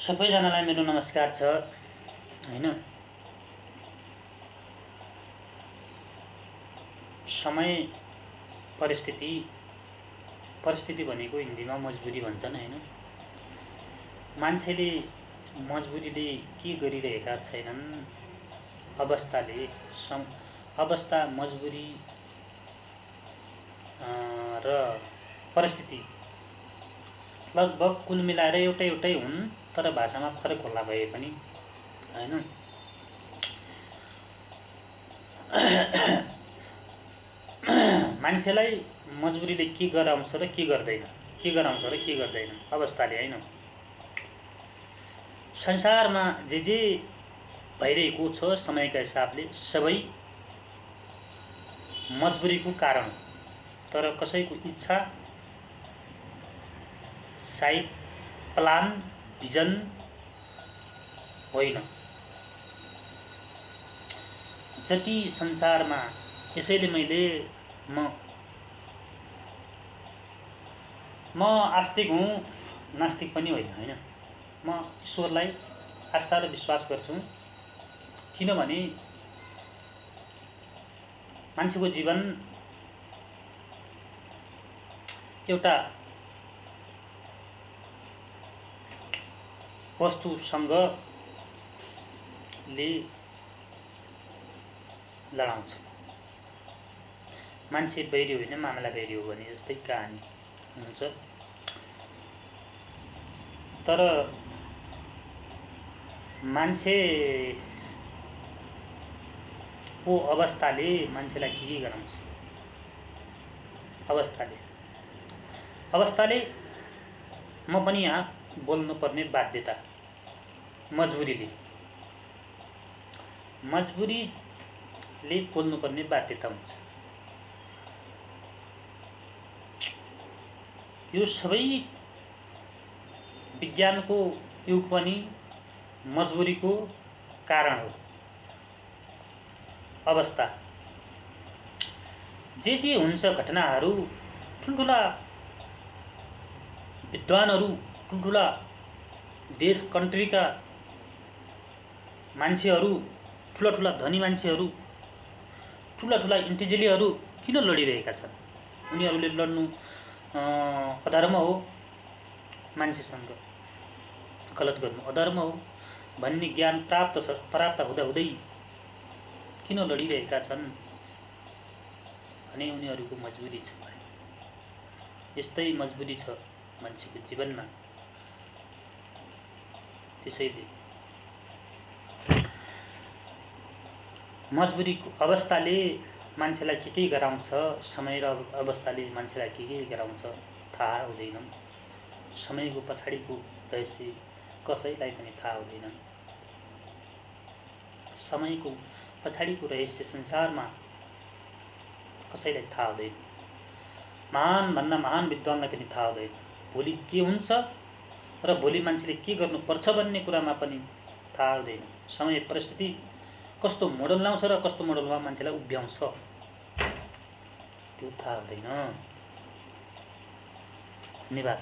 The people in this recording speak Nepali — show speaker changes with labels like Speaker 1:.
Speaker 1: सबैजनालाई मेरो नमस्कार छ हैन। समय परिस्थिति भनेको हिन्दीमा मजबुरी भन्छन् हैन। मान्छेले मजबुरीले के गरिरहेका छैनन्, अवस्था मजबुरी र परिस्थिति लगभग कुल मिलाएर एउटै हुन्, तर भाषामा फरक होला भए पनि हैन। मान्छेलाई मजबुरीले के गराउँछ र के गर्दैन अवस्थाले हैन। संसारमा जे भइरहेको छ समयका हिसाबले सबै मजबुरीको कारण, तर कसैको इच्छा, साइड प्लान, भिजन होइन। जति संसारमा यसैले म आस्तिक हुँ, नास्तिक पनि होइन हैन। म ईश्वरलाई आस्था र विश्वास गर्छु, किनभने मान्छेको जीवन एउटा वस्तुसँग लडाउँछ। मान्छे बैरी होइन, मामला बैरी हो भने जस्तै कहानी हुन्छ। तर मान्छेको अवस्थाले मान्छेलाई के गराउँछ? अवस्थाले म पनि यहाँ बोल्नुपर्ने बाध्यता, मजबुरीले बोल्नुपर्ने बाध्यता हुन्छ। यो सबै विज्ञानको युग पनि मजबुरीको कारण हो। अवस्था जे हुन्छ घटनाहरू, ठुल्ठुला विद्वानहरू, ठुल्ठुला देश कन्ट्रीका मान्छेहरू, ठुला धनी मान्छेहरू, ठुला इन्टेलिजेन्टहरू किन लडिरहेका छन्? उनीहरूले लड्नु अधर्म हो, मान्छेसँग गलत गर्नु अधर्म हो भन्ने ज्ञान प्राप्त हुँदै किन लडिरहेका छन् भने उनीहरूको मजबुरी छ। यस्तै मजबुरी छ मान्छेको जीवनमा। त्यसैले मजबुरीको अवस्थाले मान्छेलाई के गराउँछ, समय र अवस्थाले मान्छेलाई के गराउँछ थाहा हुँदैन। समयको पछाडिको रहस्य कसैलाई पनि थाहा हुँदैन। समयको पछाडिको रहस्य संसारमा कसैलाई थाहा हुँदैन। महानभन्दा महान विद्वानलाई पनि थाहा हुँदैन भोलि के हुन्छ र भोलि मान्छेले के गर्नुपर्छ भन्ने कुरामा पनि थाहा हुँदैन। समय परिस्थिति कस्तो मोडल लाउँछ र कस्तो मोडलमा मान्छेलाई उभ्याउँछ त्यो थाहा हुँदैन। धन्यवाद।